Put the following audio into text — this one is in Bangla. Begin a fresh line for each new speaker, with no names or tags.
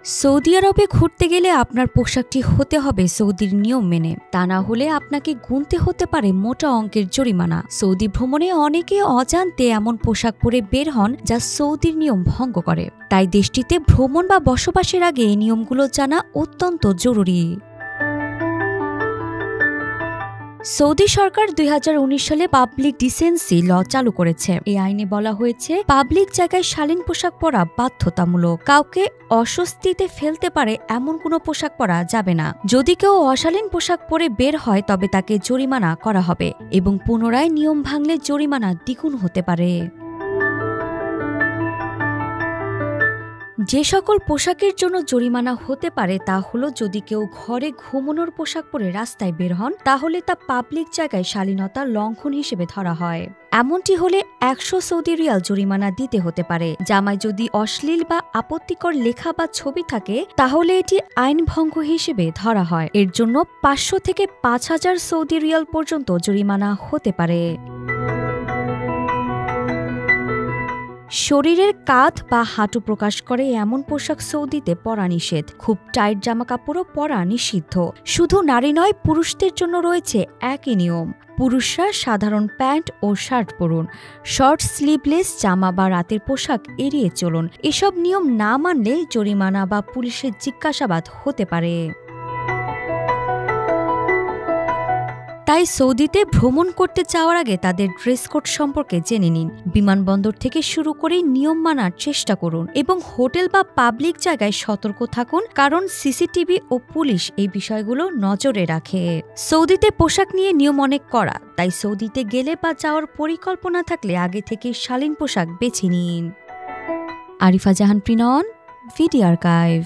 সৌদি আরবে ঘুরতে গেলে আপনার পোশাকটি হতে হবে সৌদির নিয়ম মেনে, তা না হলে আপনাকে গুনতে হতে পারে মোটা অঙ্কের জরিমানা। সৌদি ভ্রমণে অনেকে অজান্তে এমন পোশাক পরে বের হন যা সৌদির নিয়ম ভঙ্গ করে। তাই দেশটিতে ভ্রমণ বা বসবাসের আগে এই নিয়মগুলো জানা অত্যন্ত জরুরি। সৌদি সরকার 2019 সালে পাবলিক ডিসেন্সি ল চালু করেছে। এই আইনে বলা হয়েছে পাবলিক জায়গায় শালীন পোশাক পরা বাধ্যতামূলক। কাউকে অস্বস্তিতে ফেলতে পারে এমন কোনো পোশাক পরা যাবে না। যদি কেউ অশালীন পোশাক পরে বের হয় তবে তাকে জরিমানা করা হবে এবং পুনরায় নিয়ম ভাঙলে জরিমানা দ্বিগুণ হতে পারে। যে সকল পোশাকের জন্য জরিমানা হতে পারে তা হলো, যদি কেউ ঘরে ঘুমানোর পোশাক পরে রাস্তায় বের হন তাহলে তা পাবলিক জায়গায় শালীনতার লঙ্ঘন হিসেবে ধরা হয়। এমনটি হলে 100 সৌদি রিয়াল জরিমানা দিতে হতে পারে। জামায় যদি অশ্লীল বা আপত্তিকর লেখা বা ছবি থাকে তাহলে এটি আইন ভঙ্গ হিসেবে ধরা হয়। এর জন্য 500 থেকে 5000 সৌদি রিয়াল পর্যন্ত জরিমানা হতে পারে। শরীরের কাঁধ বা হাঁটু প্রকাশ করে এমন পোশাক সৌদিতে পরা নিষেধ। খুব টাইট জামা কাপড়ও পরা নিষিদ্ধ। শুধু নারী নয়, পুরুষদের জন্য রয়েছে একই নিয়ম। পুরুষরা সাধারণ প্যান্ট ও শার্ট পরুন। শর্ট স্লিভলেস জামা বা রাতের পোশাক এড়িয়ে চলুন। এসব নিয়ম না মানলে জরিমানা বা পুলিশের জিজ্ঞাসাবাদ হতে পারে। তাই সৌদিতে ভ্রমণ করতে যাওয়ার আগে তাদের ড্রেস কোড সম্পর্কে জেনে নিন। বিমানবন্দর থেকে শুরু করে নিয়ম মানার চেষ্টা করুন এবং হোটেল বা পাবলিক জায়গায় সতর্ক থাকুন, কারণ সিসিটিভি ও পুলিশ এই বিষয়গুলো নজরে রাখে। সৌদিতে পোশাক নিয়ে নিয়ম অনেক কড়া, তাই সৌদিতে গেলে বা যাওয়ার পরিকল্পনা থাকলে আগে থেকে শালীন পোশাক বেছে নিন। আরিফা জাহান প্রিনন, ভিডি আর্কাইভ।